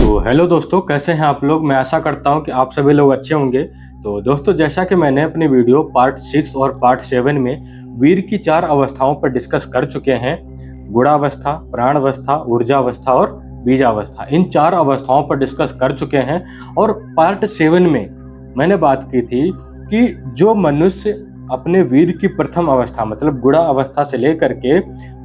तो हेलो दोस्तों, कैसे हैं आप लोग। मैं आशा करता हूं कि आप सभी लोग अच्छे होंगे। तो दोस्तों, जैसा कि मैंने अपनी वीडियो पार्ट 6 और पार्ट 7 में वीर की 4 अवस्थाओं पर डिस्कस कर चुके हैं, गुणावस्था, प्राणावस्था, ऊर्जावस्था और बीजावस्था। इन 4 अवस्थाओं पर डिस्कस कर चुके हैं। और पार्ट 7 में मैंने बात की थी कि जो मनुष्य अपने वीर की प्रथम अवस्था मतलब गुणा अवस्था से लेकर के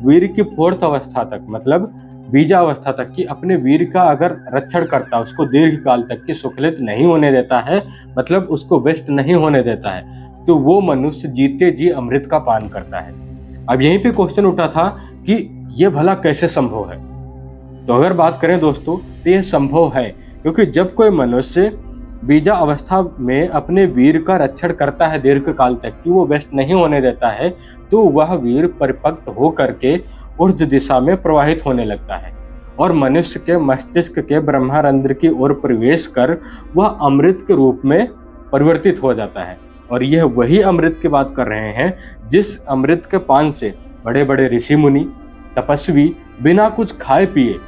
वीर की 4th अवस्था तक मतलब बीजावस्था तक की अपने वीर का अगर रक्षण करता है, उसको दीर्घ काल तक की सुखलित नहीं होने देता है, मतलब उसको वेस्ट नहीं होने देता है, तो वो मनुष्य जीते जी अमृत का पान करता है। अब यहीं पे क्वेश्चन उठा था कि ये भला कैसे संभव है। तो अगर बात करें दोस्तों, तो ये संभव है क्योंकि जब कोई मनुष्य बीजा अवस्था में अपने वीर का रक्षण करता है दीर्घ काल तक कि वो वेस्ट नहीं होने देता है, तो वह वीर परिपक्व हो करके ऊर्ध्व दिशा में प्रवाहित होने लगता है और मनुष्य के मस्तिष्क के ब्रह्मारंध्र की ओर प्रवेश कर वह अमृत के रूप में परिवर्तित हो जाता है। और यह वही अमृत की बात कर रहे हैं जिस अमृत के पान से बड़े बड़े ऋषि मुनि तपस्वी बिना कुछ खाए पिए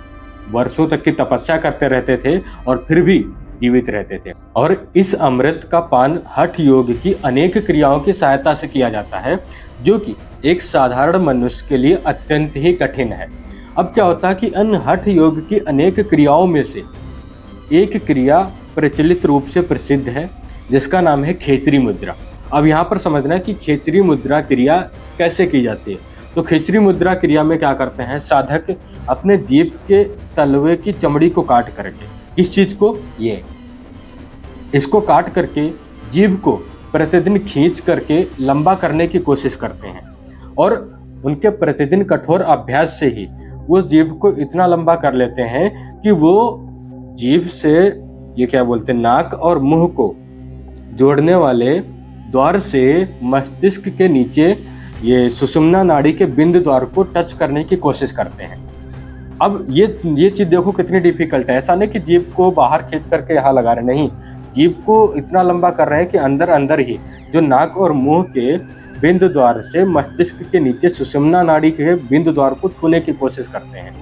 वर्षों तक की तपस्या करते रहते थे और फिर भी जीवित रहते थे। और इस अमृत का पान हठ योग की अनेक क्रियाओं की सहायता से किया जाता है, जो कि एक साधारण मनुष्य के लिए अत्यंत ही कठिन है। अब क्या होता है कि इन हठ योग की अनेक क्रियाओं में से एक क्रिया प्रचलित रूप से प्रसिद्ध है जिसका नाम है खेचरी मुद्रा। अब यहाँ पर समझना है कि खेचरी मुद्रा क्रिया कैसे की जाती है। तो खेचरी मुद्रा क्रिया में क्या करते हैं, साधक अपने जीभ के तलवे की चमड़ी को काट करके, किस चीज को, ये इसको काट करके जीभ को प्रतिदिन खींच करके लंबा करने की कोशिश करते हैं। और उनके प्रतिदिन कठोर अभ्यास से ही वो जीभ को इतना लंबा कर लेते हैं कि वो जीभ से ये क्या बोलते हैं, नाक और मुंह को जोड़ने वाले द्वार से मस्तिष्क के नीचे ये सुषुम्ना नाड़ी के बिंदु द्वार को टच करने की कोशिश करते हैं। अब ये चीज देखो कितनी डिफिकल्ट है। ऐसा नहीं कि जीभ को बाहर खींच करके यहाँ लगा रहे, नहीं, जीभ को इतना लंबा कर रहे हैं कि अंदर अंदर ही जो नाक और मुंह के बिंदु द्वार से मस्तिष्क के नीचे सुषुम्ना नाड़ी के बिंदु द्वार को छूने की कोशिश करते हैं।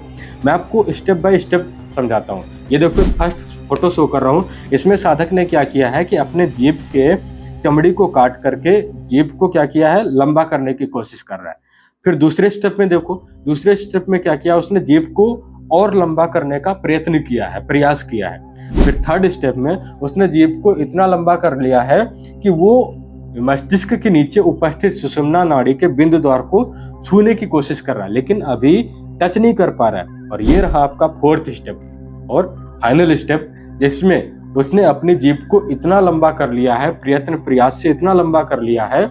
मैं आपको स्टेप बाय स्टेप समझाता हूँ। ये देखो, फर्स्ट फोटो शो कर रहा हूँ। इसमें साधक ने क्या किया है कि अपने जीभ के चमड़ी को काट करके जीभ को क्या किया है, लंबा करने की कोशिश कर रहा है। फिर दूसरे स्टेप में देखो, दूसरे स्टेप में क्या किया, उसने जीभ को और लंबा करने का प्रयत्न किया है, प्रयास किया है। फिर थर्ड स्टेप में उसने जीभ को इतना लंबा कर लिया है कि वो मस्तिष्क के नीचे उपस्थित सुषुम्ना नाड़ी के बिंदु द्वार को छूने की कोशिश कर रहा है, लेकिन अभी टच नहीं कर पा रहा है। और ये रहा आपका 4th स्टेप और फाइनल स्टेप, जिसमें उसने अपनी जीभ को इतना लंबा कर लिया है, प्रयत्न प्रयास से इतना लंबा कर लिया है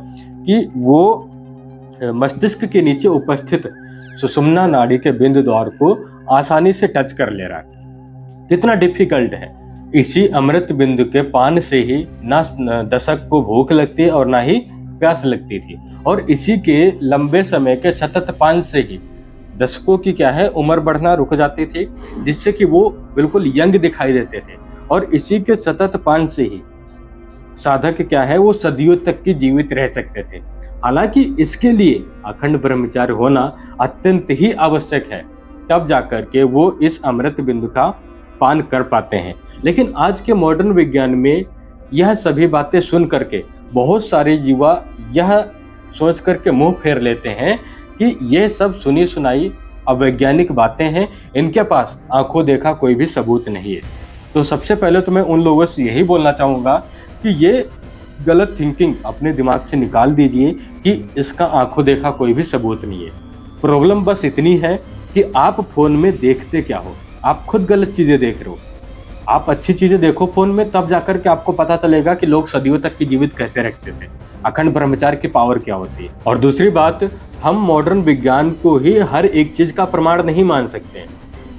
कि वो मस्तिष्क के नीचे उपस्थित सुषुम्ना नाड़ी के बिंदु द्वार को आसानी से टच कर ले रहा है। कितना डिफिकल्ट है। इसी अमृत बिंदु के पान से ही ना दशक को भूख लगती और ना ही प्यास लगती थी, और इसी के लंबे समय के सतत पान से ही दशकों की क्या है, उम्र बढ़ना रुक जाती थी, जिससे कि वो बिल्कुल यंग दिखाई देते थे। और इसी के सतत पान से ही साधक क्या है, वो सदियों तक की जीवित रह सकते थे। हालांकि इसके लिए अखंड ब्रह्मचार्य होना अत्यंत ही आवश्यक है, तब जाकर के वो इस अमृत बिंदु का पान कर पाते हैं। लेकिन आज के मॉडर्न विज्ञान में यह सभी बातें सुन करके बहुत सारे युवा यह सोच करके मुंह फेर लेते हैं कि यह सब सुनी सुनाई अवैज्ञानिक बातें हैं, इनके पास आंखों देखा कोई भी सबूत नहीं है। तो सबसे पहले तो मैं उन लोगों से यही बोलना चाहूँगा कि ये गलत थिंकिंग अपने दिमाग से निकाल दीजिए कि इसका आंखों देखा कोई भी सबूत नहीं है। प्रॉब्लम बस इतनी है कि आप फोन में देखते क्या हो, आप खुद गलत चीजें देख रहे हो। आप अच्छी चीजें देखो फोन में, तब जाकर के आपको पता चलेगा कि लोग सदियों तक की जीवित कैसे रखते थे, अखंड ब्रह्मचार्य की पावर क्या होती है। और दूसरी बात, हम मॉडर्न विज्ञान को ही हर एक चीज का प्रमाण नहीं मान सकते हैं,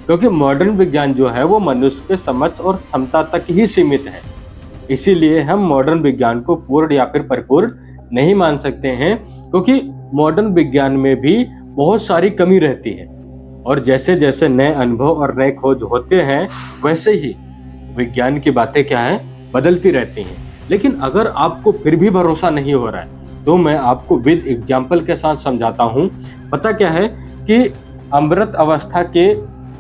क्योंकि मॉडर्न विज्ञान जो है वो मनुष्य के समझ और क्षमता तक ही सीमित है। इसीलिए हम मॉडर्न विज्ञान को पूर्ण या फिर परिपूर्ण नहीं मान सकते हैं, क्योंकि मॉडर्न विज्ञान में भी बहुत सारी कमी रहती है। और जैसे जैसे नए अनुभव और नए खोज होते हैं, वैसे ही विज्ञान की बातें क्या है, बदलती रहती हैं। लेकिन अगर आपको फिर भी भरोसा नहीं हो रहा है, तो मैं आपको विद एग्जाम्पल के साथ समझाता हूँ। पता क्या है कि अमृत अवस्था के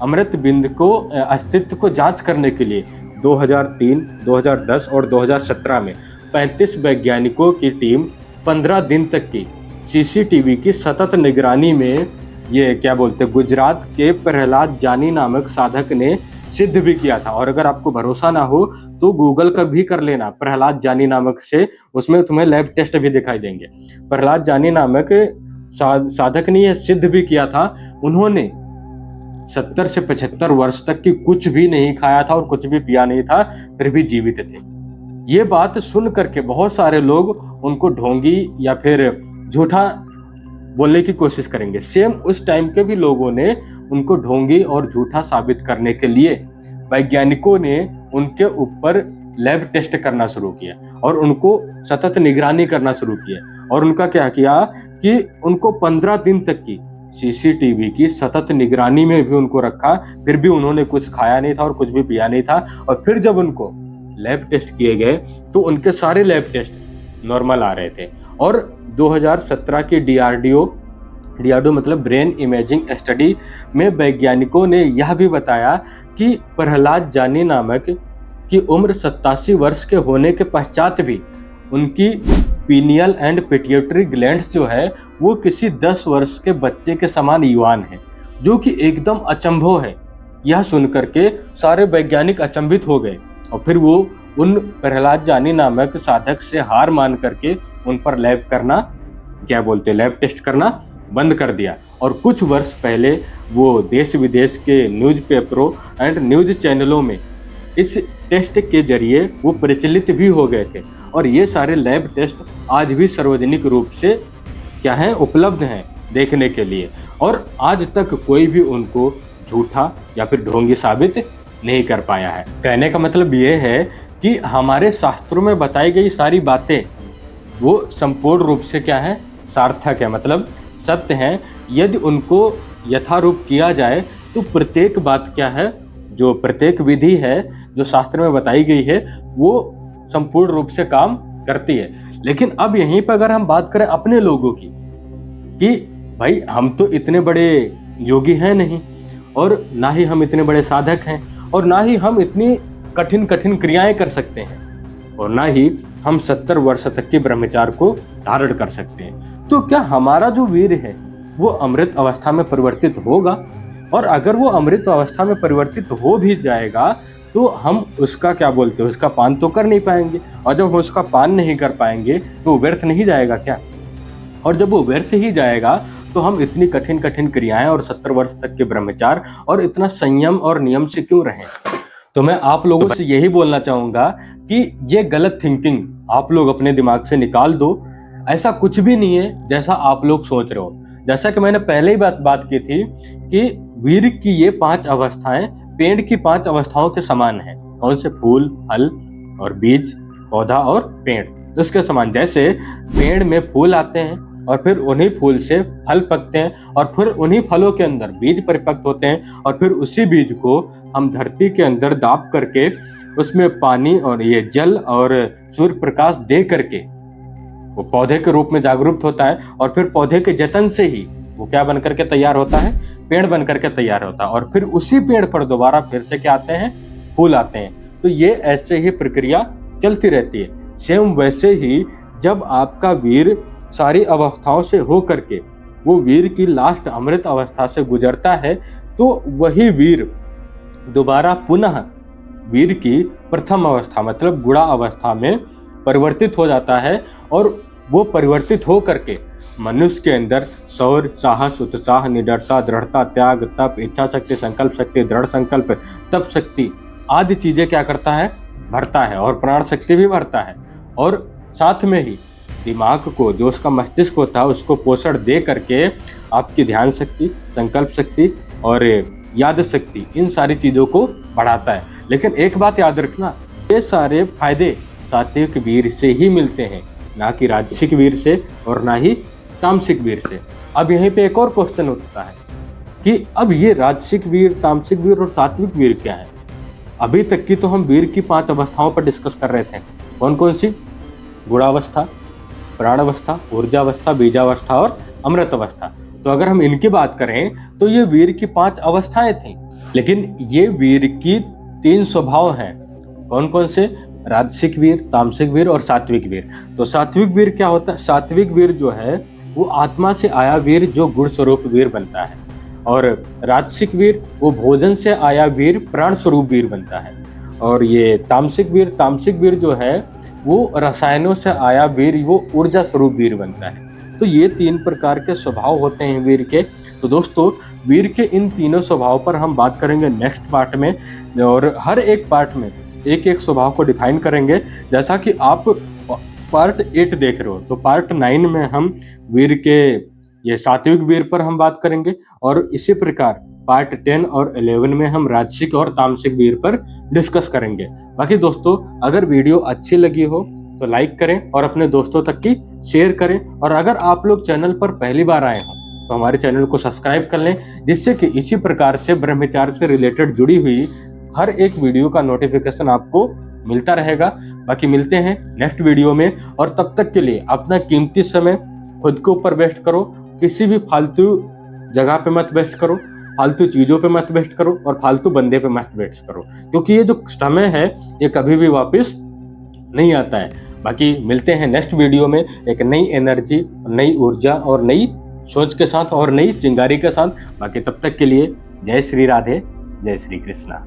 अमृत बिंद को अस्तित्व को जांच करने के लिए 2003, 2010 और 2017 में 35 वैज्ञानिकों की टीम 15 दिन तक की सीसीटीवी की सतत निगरानी में ये क्या बोलते हैं गुजरात के प्रहलाद जानी नामक साधक ने सिद्ध भी किया था। और अगर आपको भरोसा ना हो तो गूगल का भी कर लेना, प्रहलाद जानी नामक से, उसमें तुम्हें लैब टेस्ट भी दिखाई देंगे। प्रहलाद जानी नामक साधक ने यह सिद्ध भी किया था, उन्होंने 70 से 75 वर्ष तक की कुछ भी नहीं खाया था और कुछ भी पिया नहीं था, फिर भी जीवित थे। ये बात सुन करके बहुत सारे लोग उनको ढोंगी या फिर झूठा बोलने की कोशिश करेंगे। सेम उस टाइम के भी लोगों ने उनको ढोंगी और झूठा साबित करने के लिए वैज्ञानिकों ने उनके ऊपर लैब टेस्ट करना शुरू किया और उनको सतत निगरानी करना शुरू किया। और उनका क्या किया कि उनको 15 दिन तक की सीसीटीवी की सतत निगरानी में भी उनको रखा, फिर भी उन्होंने कुछ खाया नहीं था और कुछ भी पिया नहीं था। और फिर जब उनको लैब टेस्ट किए गए तो उनके सारे लैब टेस्ट नॉर्मल आ रहे थे। और 2017 की डीआरडीओ मतलब ब्रेन इमेजिंग स्टडी में वैज्ञानिकों ने यह भी बताया कि प्रहलाद जानी नामक की उम्र 87 वर्ष के होने के पश्चात भी उनकी पीनियल एंड पिट्यूटरी ग्लैंड्स जो है वो किसी 10 वर्ष के बच्चे के समान युवान है, जो कि एकदम अचंभव है। यह सुनकर के सारे वैज्ञानिक अचंभित हो गए और फिर वो उन प्रहलाद जानी नामक साधक से हार मान करके उन पर लैब टेस्ट करना बंद कर दिया। और कुछ वर्ष पहले वो देश विदेश के न्यूज़पेपरों एंड न्यूज़ चैनलों में इस टेस्ट के जरिए वो प्रचलित भी हो गए थे। और ये सारे लैब टेस्ट आज भी सार्वजनिक रूप से क्या है उपलब्ध हैं देखने के लिए, और आज तक कोई भी उनको झूठा या फिर ढोंगी साबित नहीं कर पाया है। कहने का मतलब ये है कि हमारे शास्त्रों में बताई गई सारी बातें वो संपूर्ण रूप से क्या है सार्थक है, मतलब सत्य हैं। यदि उनको यथारूप किया जाए तो प्रत्येक बात क्या है, जो प्रत्येक विधि है जो शास्त्र में बताई गई है वो संपूर्ण रूप से काम करती है। लेकिन अब यहीं पर अगर हम बात करें अपने लोगों की कि भाई हम तो इतने बड़े योगी हैं नहीं, और ना ही हम इतने बड़े साधक हैं, और ना ही हम इतनी कठिन कठिन क्रियाएं कर सकते हैं, और ना ही हम 70 वर्ष तक के ब्रह्मचार्य को धारण कर सकते हैं। तो क्या हमारा जो वीर है वो अमृत अवस्था में परिवर्तित होगा? और अगर वो अमृत अवस्था में परिवर्तित हो भी जाएगा तो हम उसका क्या बोलते हैं उसका पान तो कर नहीं पाएंगे, और जब हम उसका पान नहीं कर पाएंगे तो व्यर्थ नहीं जाएगा क्या? और जब वो व्यर्थ ही जाएगा तो हम इतनी कठिन कठिन क्रियाएं और 70 वर्ष तक के ब्रह्मचार्य और इतना संयम और नियम से क्यों रहें? तो मैं आप लोगों से यही बोलना चाहूंगा कि ये गलत थिंकिंग आप लोग अपने दिमाग से निकाल दो। ऐसा कुछ भी नहीं है जैसा आप लोग सोच रहे हो। जैसा कि मैंने पहले ही बात की थी कि वीर की ये 5 अवस्थाएं पेड़ की 5 अवस्थाओं के समान है। कौन से? फूल, फल और बीज, पौधा और पेड़। उसके समान जैसे पेड़ में फूल आते हैं और फिर उन्हीं फूल से फल पकते हैं और फिर उन्हीं फलों के अंदर बीज परिपक्व होते हैं और फिर उसी बीज को हम धरती के अंदर दाब करके उसमें पानी और ये जल और सूर्य प्रकाश दे करके वो पौधे के रूप में जागरूक होता है और फिर पौधे के जतन से ही वो क्या बन करके तैयार होता है? पेड़ बन करके तैयार होता है। और फिर उसी पेड़ पर दोबारा फिर से क्या आते हैं? फूल आते हैं। तो ये ऐसे ही प्रक्रिया चलती रहती है। सेम वैसे ही जब आपका वीर सारी अवस्थाओं से हो करके वो वीर की लास्ट अमृत अवस्था से गुजरता है तो वही वीर दोबारा पुनः वीर की प्रथम अवस्था मतलब गुड़ा अवस्था में परिवर्तित हो जाता है। और वो परिवर्तित हो करके मनुष्य के अंदर शौर्य, साहस, उत्साह, निडरता, दृढ़ता, त्याग, तप, इच्छा शक्ति, संकल्प शक्ति, दृढ़ संकल्प, तप शक्ति आदि चीजें क्या करता है? भरता है। और प्राण शक्ति भी भरता है। और साथ में ही दिमाग को, जो उसका मस्तिष्क होता है, उसको पोषण दे करके आपकी ध्यान शक्ति, संकल्प शक्ति और याद शक्ति, इन सारी चीजों को बढ़ाता है। लेकिन एक बात याद रखना, ये सारे फायदे सात्विक वीर से ही मिलते हैं, ना कि राजसिक वीर से और ना ही तामसिक वीर से। अब यहीं पे एक और क्वेश्चन उठता है कि अब ये राजसिक वीर, तामसिक वीर और सात्विक वीर क्या है? अभी तक की तो हम वीर की 5 अवस्थाओं पर डिस्कस कर रहे थे। कौन कौन सी? गुणावस्था, प्राणावस्था, ऊर्जावस्था, बीजावस्था और अमृत अवस्था। तो अगर हम इनकी बात करें तो ये वीर की 5 अवस्थाएं थी। लेकिन ये वीर की 3 स्वभाव हैं। कौन कौन से? राजसिक वीर, तामसिक वीर और सात्विक वीर। तो सात्विक वीर क्या होता है? सात्विक वीर जो है वो आत्मा से आया वीर जो गुण स्वरूप वीर बनता है, और राजसिक वीर वो भोजन से आया वीर प्राण स्वरूप वीर बनता है, और ये तामसिक वीर जो है वो रसायनों से आया वीर वो ऊर्जा स्वरूप वीर बनता है। तो ये 3 प्रकार के स्वभाव होते हैं वीर के। तो दोस्तों वीर के इन तीनों स्वभाव पर हम बात करेंगे नेक्स्ट पार्ट में, और हर एक पार्ट में एक एक स्वभाव को डिफाइन करेंगे। जैसा कि आप पार्ट 8 देख रहे हो, तो पार्ट 9 में हम वीर के ये सात्विक वीर पर हम बात करेंगे, और इसी प्रकार पार्ट 10 और 11 में हम राजसिक और तामसिक वीर पर डिस्कस करेंगे। बाकी दोस्तों अगर वीडियो अच्छी लगी हो तो लाइक करें और अपने दोस्तों तक की शेयर करें, और अगर आप लोग चैनल पर पहली बार आए हो तो हमारे चैनल को सब्सक्राइब कर लें, जिससे कि इसी प्रकार से ब्रह्मचार्य से रिलेटेड जुड़ी हुई हर एक वीडियो का नोटिफिकेशन आपको मिलता रहेगा। बाकी मिलते हैं नेक्स्ट वीडियो में, और तब तक के लिए अपना कीमती समय खुद के ऊपर वेस्ट करो, किसी भी फालतू जगह पे मत वेस्ट करो, फालतू चीजों पे मत वेस्ट करो, और फालतू बंदे पे मत वेस्ट करो, क्योंकि ये जो समय है ये कभी भी वापस नहीं आता है। बाकी मिलते हैं नेक्स्ट वीडियो में एक नई एनर्जी, नई ऊर्जा और नई सोच के साथ और नई चिंगारी के साथ। बाकी तब तक के लिए जय श्री राधे, जय श्री कृष्णा।